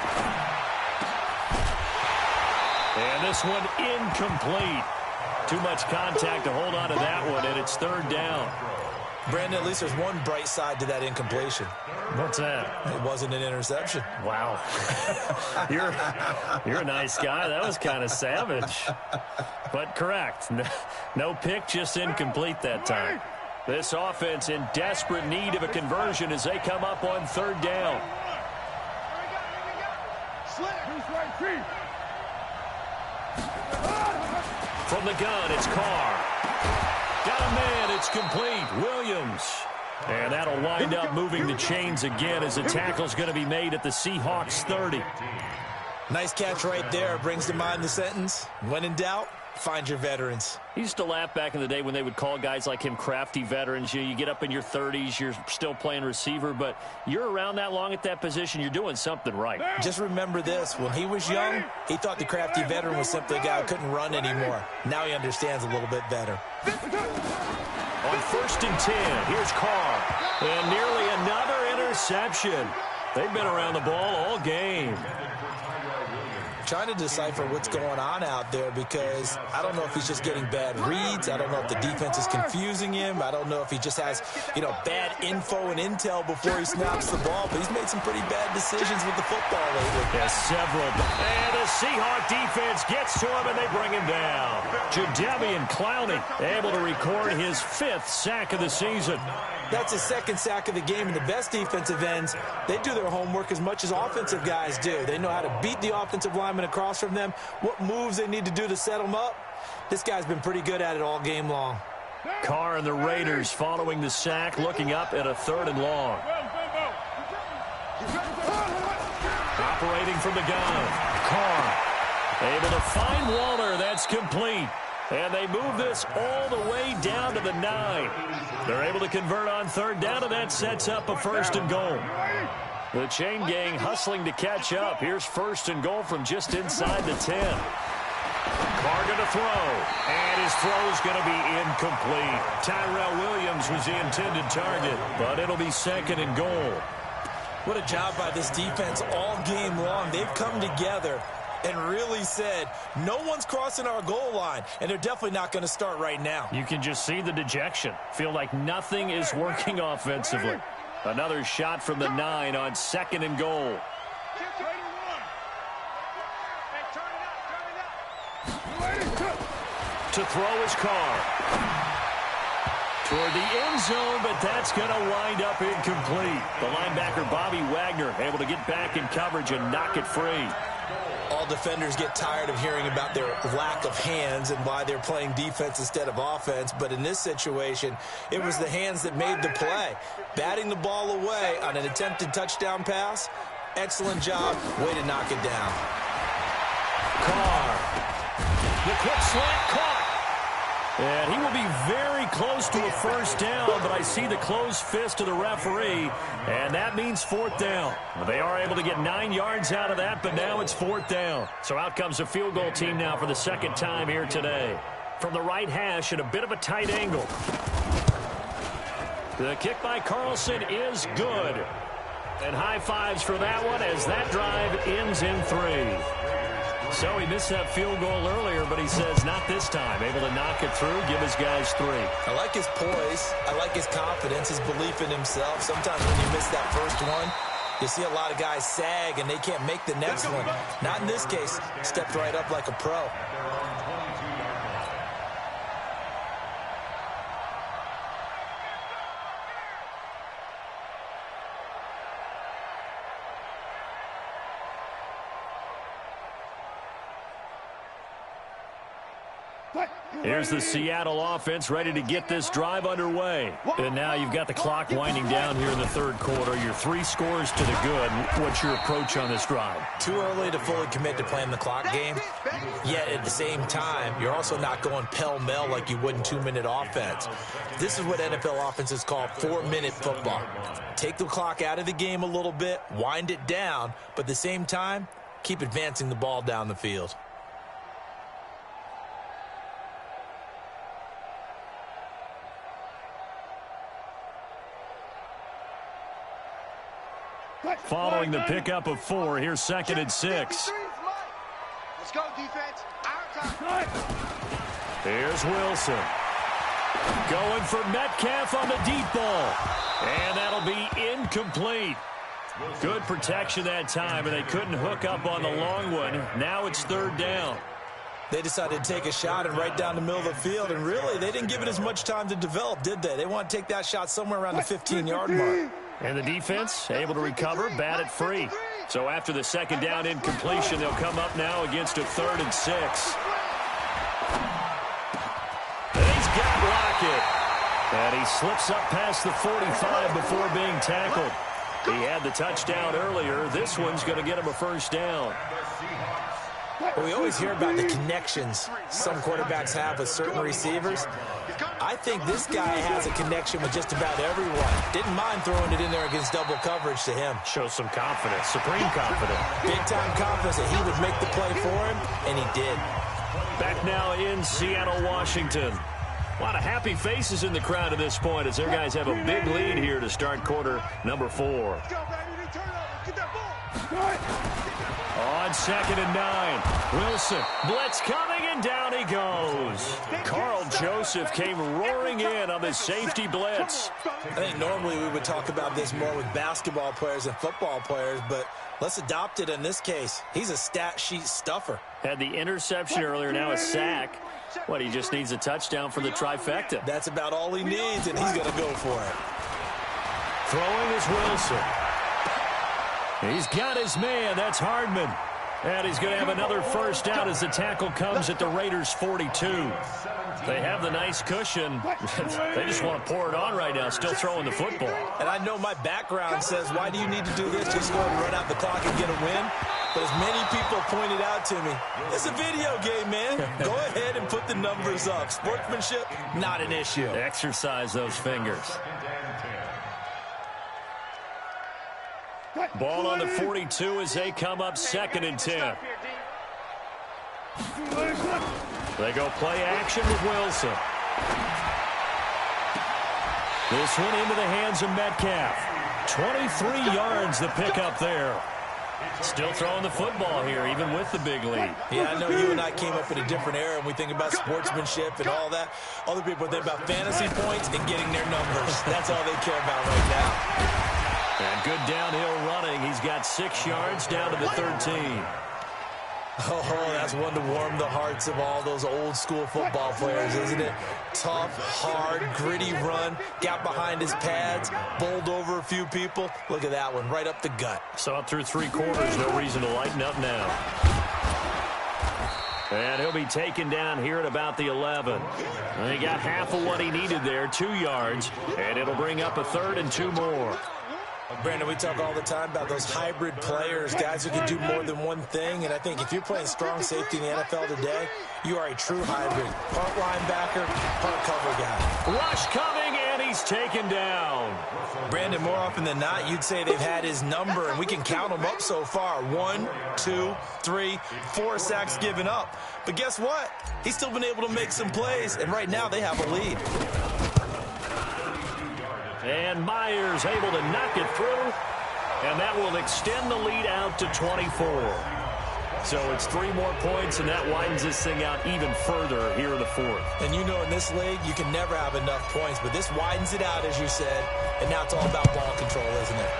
And this one incomplete. Too much contact to hold on to that one, and it's third down. Brandon, at least there's one bright side to that incompletion. What's that? It wasn't an interception. Wow. You're a nice guy. That was kind of savage. But correct. No pick, just incomplete that time. This offense in desperate need of a conversion as they come up on third down. From the gun, it's Carr. Got a man, it's complete. Williams. And that'll wind up moving the chains again as the tackle's going to be made at the Seahawks 30. Nice catch right there. Brings to mind the sentence, when in doubt, find your veterans. He used to laugh back in the day when they would call guys like him crafty veterans. You get up in your 30s, you're still playing receiver, but you're around that long at that position, you're doing something right. Just remember this. When he was young, he thought the crafty veteran was simply a guy who couldn't run anymore. Now he understands a little bit better. On 1st and 10, here's Carr. And nearly another interception. They've been around the ball all game. Trying to decipher what's going on out there because I don't know if he's just getting bad reads. I don't know if the defense is confusing him. I don't know if he just has, bad info and intel before he snaps the ball. But he's made some pretty bad decisions with the football lately. Yes, several. And the Seahawk defense gets to him and they bring him down. Jadeveon Clowney able to record his 5th sack of the season. That's his 2nd sack of the game, and the best defensive ends, they do their homework as much as offensive guys do. They know how to beat the offensive lineman across from them, what moves they need to do to set them up. This guy's been pretty good at it all game long. Carr and the Raiders following the sack, looking up at a 3rd and long. Operating from the gun, Carr able to find Waller. That's complete. And they move this all the way down to the 9. They're able to convert on 3rd down, and that sets up a 1st and goal. The chain gang hustling to catch up. Here's 1st and goal from just inside the 10. Carr going to throw, and his throw's going to be incomplete. Tyrell Williams was the intended target, but it'll be 2nd and goal. What a job by this defense all game long. They've come together and really said, no one's crossing our goal line, and they're definitely not going to start right now. You can just see the dejection. Feel like nothing is working offensively. Another shot from the 9 on 2nd and goal. To throw his Carr. Toward the end zone, but that's going to wind up incomplete. The linebacker, Bobby Wagner, able to get back in coverage and knock it free. All defenders get tired of hearing about their lack of hands and why they're playing defense instead of offense. But in this situation, it was the hands that made the play. Batting the ball away on an attempted touchdown pass. Excellent job. Way to knock it down. Carr. The quick slant caught. And he will be very close to a 1st down, but I see the closed fist of the referee, and that means 4th down. They are able to get 9 yards out of that, but now it's 4th down. So out comes a field goal team now for the 2nd time here today. From the right hash at a bit of a tight angle. The kick by Carlson is good. And high fives for that one as that drive ends in 3. So he missed that field goal earlier, but he says not this time. Able to knock it through, give his guys 3. I like his poise. I like his confidence, his belief in himself. Sometimes when you miss that first one, you see a lot of guys sag and they can't make the next one. Not in this case. Stepped right up like a pro. Here's the Seattle offense ready to get this drive underway. And now you've got the clock winding down here in the 3rd quarter. Your 3 scores to the good. What's your approach on this drive? Too early to fully commit to playing the clock game. Yet at the same time, you're also not going pell-mell like you would in 2-minute offense. This is what NFL offenses call 4-minute football. Take the clock out of the game a little bit, wind it down, but at the same time, keep advancing the ball down the field. Following the pickup of 4, here's 2nd and 6. Let's go, defense. Our time. Here's Wilson. Going for Metcalf on the deep ball. And that'll be incomplete. Good protection that time, and they couldn't hook up on the long one. Now it's third down. They decided to take a shot and right down the middle of the field, and really, they didn't give it as much time to develop, did they? They want to take that shot somewhere around the 15-yard mark. And the defense able to recover, bat it free. So after the second down incompletion, they'll come up now against a 3rd and 6. And he's got Lockett. And he slips up past the 45 before being tackled. He had the touchdown earlier. This one's going to get him a first down. Well, we always hear about the connections some quarterbacks have with certain receivers. I think this guy has a connection with just about everyone. Didn't mind throwing it in there against double coverage to him. Shows some confidence, supreme confidence. Big-time confidence that he would make the play for him, and he did. Back now in Seattle, Washington. A lot of happy faces in the crowd at this point as their guys have a big lead here to start quarter number 4. Let's go, baby. Turn it over. Get that ball. On 2nd and 9, Wilson, blitz coming, and down he goes. Carl Joseph came roaring in on the safety blitz. I think normally we would talk about this more with basketball players and football players, but let's adopt it in this case. He's a stat sheet stuffer. Had the interception earlier, now a sack. What, he just needs a touchdown for the trifecta. That's about all he needs, and he's going to go for it. Throwing is Wilson. He's got his man. That's Hardman. And he's going to have another first down as the tackle comes at the Raiders' 42. They have the nice cushion. They just want to pour it on right now, still throwing the football. And I know my background says, why do you need to do this? Just go ahead and run out the clock and get a win. But as many people pointed out to me, it's a video game, man. Go ahead and put the numbers up. Sportsmanship, not an issue. Exercise those fingers. Ball on the 42 as they come up 2nd and 10. They go play action with Wilson. This one into the hands of Metcalf. 23 yards the pickup there. Still throwing the football here, even with the big lead. Yeah, I know you and I came up in a different era, and we think about sportsmanship and all that. Other people think about fantasy points and getting their numbers. That's all they care about right now. And good downhill running. He's got 6 yards down to the 13. Oh, that's one to warm the hearts of all those old school football players, isn't it? Tough, hard, gritty run, got behind his pads, bowled over a few people. Look at that one, right up the gut. Saw it through 3 quarters, no reason to lighten up now. And he'll be taken down here at about the 11. And he got half of what he needed there, 2 yards, and it'll bring up a 3rd and 2 more. Brandon, we talk all the time about those hybrid players, guys who can do more than one thing, and I think if you're playing strong safety in the NFL today, you are a true hybrid. Part linebacker, part cover guy. Rush coming, and he's taken down. Brandon, more often than not, you'd say they've had his number, and we can count them up so far. 1, 2, 3, 4 sacks given up. But guess what? He's still been able to make some plays, and right now they have a lead. And Myers able to knock it through, and that will extend the lead out to 24. So it's 3 more points, and that widens this thing out even further here in the 4th. And you know in this league, you can never have enough points, but this widens it out, as you said, and now it's all about ball control, isn't it?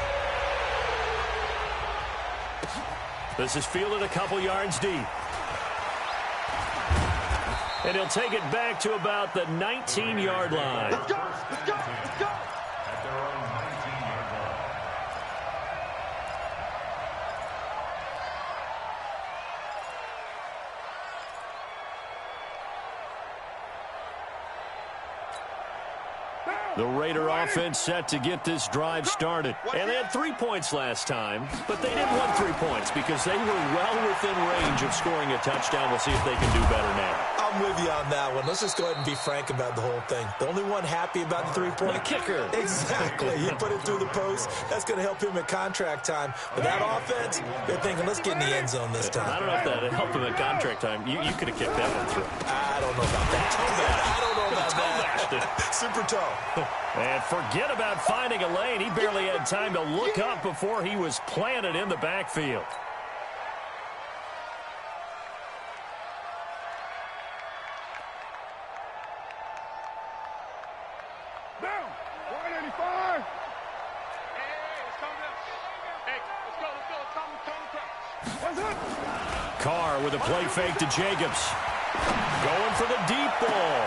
This is fielded a couple yards deep. And he'll take it back to about the 19-yard line. Let's go. Let's go. Let's go. At their own 19-yard line. The Raider offense set to get this drive started. And they had 3 points last time, but they didn't want 3 points because they were well within range of scoring a touchdown. We'll see if they can do better now. I'm with you on that one. Let's just go ahead and be frank about the whole thing. The only one happy about the 3-point The kicker. Exactly. He put it through the post. That's going to help him at contract time. But that offense, they're thinking, let's get in the end zone this time. I don't know if that helped him at contract time. You could have kicked that one through. I don't know about that. I don't know about Toe-bashed it. that. Super toe. And forget about finding a lane. He barely had time to look up before he was planted in the backfield. Carr with a play fake to Jacobs. Going for the deep ball.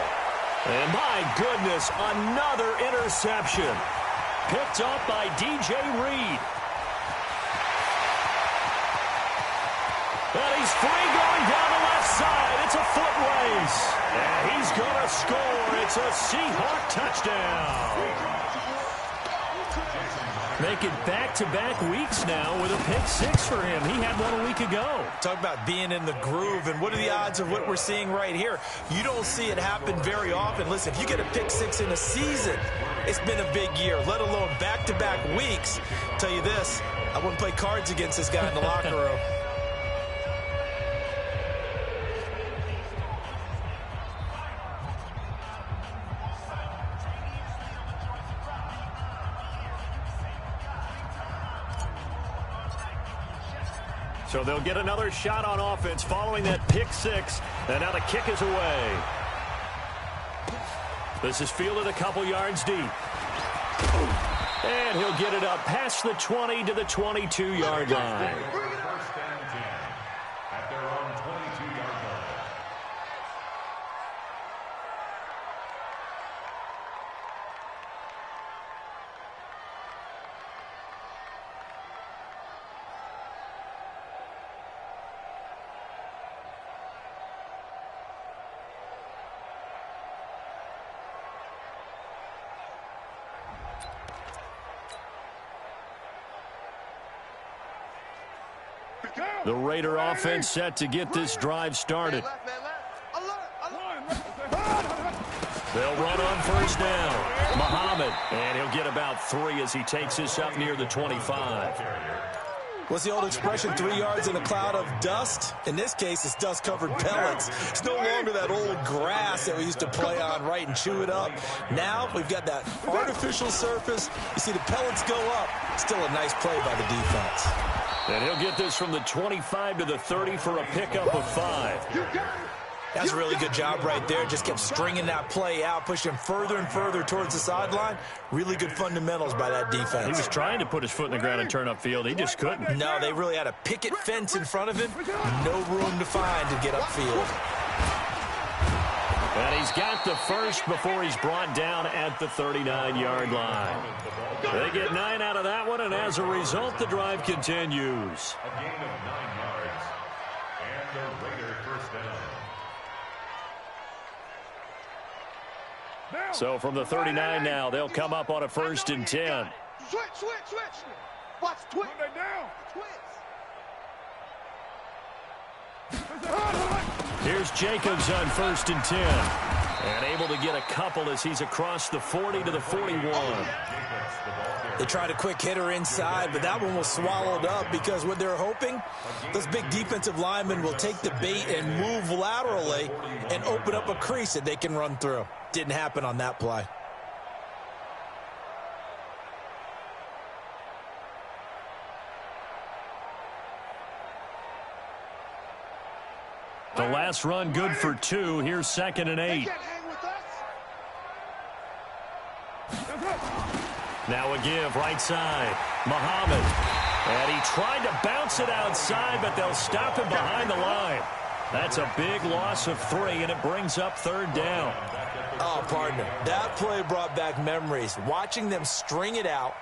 And my goodness, another interception. Picked up by DJ Reed. And he's free going down the left side. It's a foot race. And he's going to score. It's a Seahawk touchdown. Make it back-to-back weeks now with a pick six for him. He had one a week ago. Talk about being in the groove, and what are the odds of what we're seeing right here? You don't see it happen very often. Listen, if you get a pick six in a season, it's been a big year, let alone back-to-back weeks. I'll tell you this, I wouldn't play cards against this guy in the locker room. So they'll get another shot on offense following that pick six. And now the kick is away. This is fielded a couple yards deep. And he'll get it up past the 20 to the 22-yard line. First down 10 at their own 22-yard line. The Raider offense set to get this drive started. They'll run on first down. Muhammad, and he'll get about 3 as he takes this up near the 25. What's the old expression, 3 yards in a cloud of dust? In this case, it's dust-covered pellets. It's no longer that old grass that we used to play on, right, and chew it up. Now we've got that artificial surface. You see the pellets go up. Still a nice play by the defense. And he'll get this from the 25 to the 30 for a pickup of 5. That's a really good job right there. Just kept stringing that play out, pushing him further and further towards the sideline. Really good fundamentals by that defense. He was trying to put his foot in the ground and turn upfield. He just couldn't. No, they really had a picket fence in front of him. No room to find to get upfield. And he's got the first before he's brought down at the 39-yard line. They get 9 out of that one, and as a result, the drive continues. A gain of 9 yards. And the Raider first down. So from the 39 now, they'll come up on a 1st and 10. Switch. Watch, twitch. Here's Jacobs on 1st and 10. And able to get a couple as he's across the 40 to the 41. They tried a quick hitter inside, but that one was swallowed up because what they're hoping, those big defensive linemen will take the bait and move laterally and open up a crease that they can run through. Didn't happen on that play. The last run good for 2. Here's 2nd and 8. Now a give right side. Muhammad. And he tried to bounce it outside, but they'll stop him behind the line. That's a big loss of 3, and it brings up 3rd down. Oh, partner, that play brought back memories. Watching them string it out,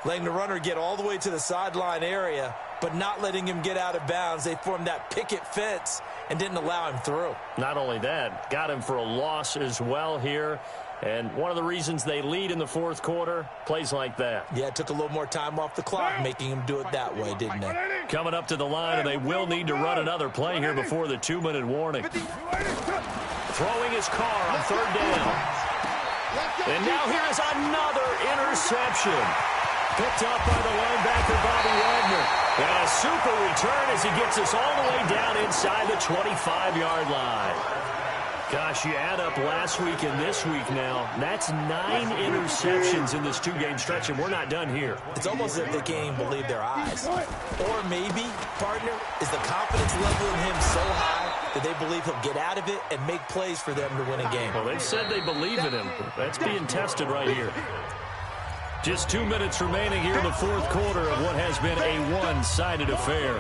letting the runner get all the way to the sideline area, but not letting him get out of bounds. They formed that picket fence and didn't allow him through. Not only that, got him for a loss as well here. And one of the reasons they lead in the 4th quarter, plays like that. Yeah, it took a little more time off the clock, making him do it that way, didn't it? Coming up to the line, and they will need to run another play here before the 2-minute warning. Throwing his Carr on 3rd down. And now here is another interception. Picked up by the linebacker, Bobby Wagner. And a super return as he gets us all the way down inside the 25-yard line. Gosh, you add up last week and this week now, that's 9 interceptions in this 2-game stretch, and we're not done here. It's almost as if they can't even believe their eyes. Or maybe, partner, is the confidence level in him so high that they believe he'll get out of it and make plays for them to win a game. Well, they've said they believe in him. That's being tested right here. Just 2 minutes remaining here in the fourth quarter of what has been a one-sided affair.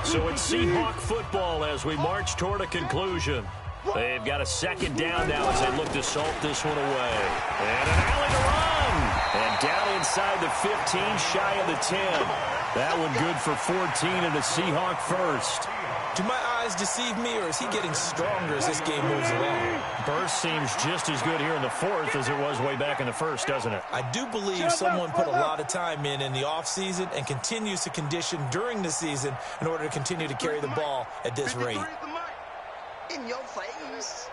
So it's Seahawk football as we march toward a conclusion. They've got a second down now as they look to salt this one away. And an alley to run. And down inside the 15, shy of the 10. That one good for 14 and a Seahawk first. Do my eyes deceive me, or is he getting stronger as this game moves along? Burst seems just as good here in the fourth as it was way back in the first, doesn't it? I do believe someone put a lot of time in the offseason and continues to condition during the season in order to continue to carry the ball at this rate. In your face.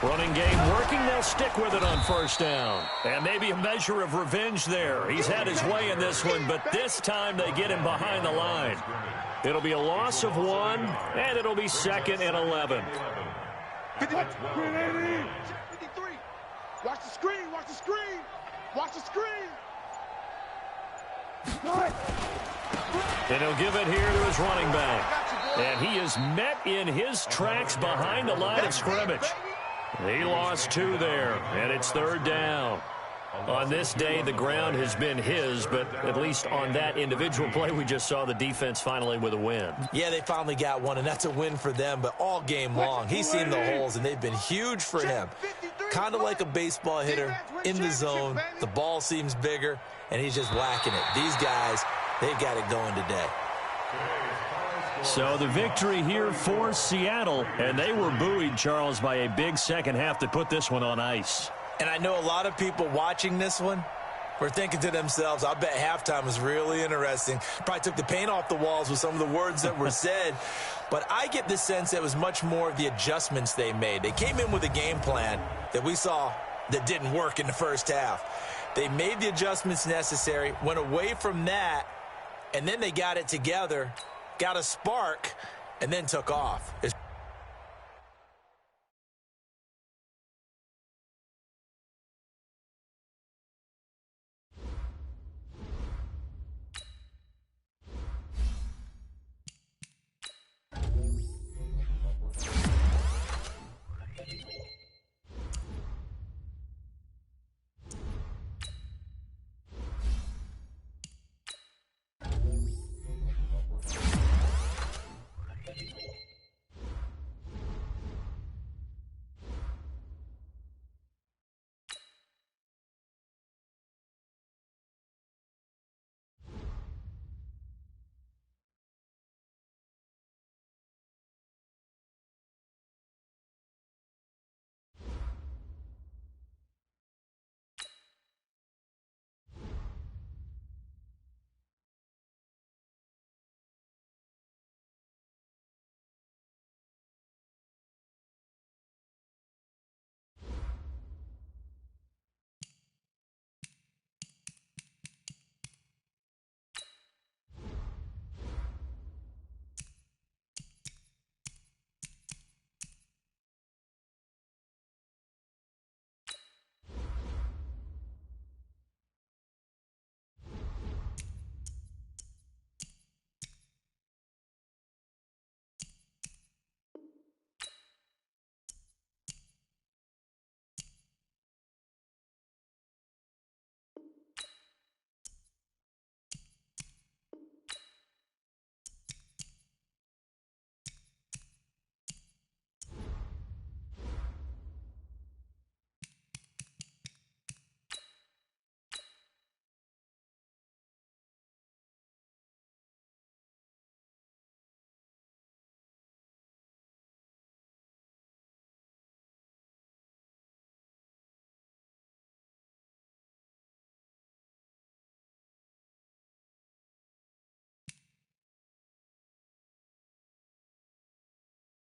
Running game working. They'll stick with it on first down. And maybe a measure of revenge there. He's had his way in this one, but this time they get him behind the line. It'll be a loss of 1, and it'll be 2nd and 11. 53. Watch the screen. Watch the screen. Watch the screen. And he'll give it here to his running back. And he is met in his tracks behind the line of scrimmage. He lost 2 there, and it's 3rd down. On this day, the ground has been his, but at least on that individual play, we just saw the defense finally with a win. Yeah, they finally got one, and that's a win for them, but all game long, he's seen the holes, and they've been huge for him. Kind of like a baseball hitter in the zone. The ball seems bigger, and he's just whacking it. These guys, they've got it going today. So the victory here for Seattle, and they were buoyed, Charles, by a big second half to put this one on ice. And I know a lot of people watching this one were thinking to themselves, I bet halftime was really interesting. Probably took the paint off the walls with some of the words that were said. But I get the sense that it was much more of the adjustments they made. They came in with a game plan that we saw that didn't work in the first half. They made the adjustments necessary, went away from that, and then they got it together, got a spark, and then took off.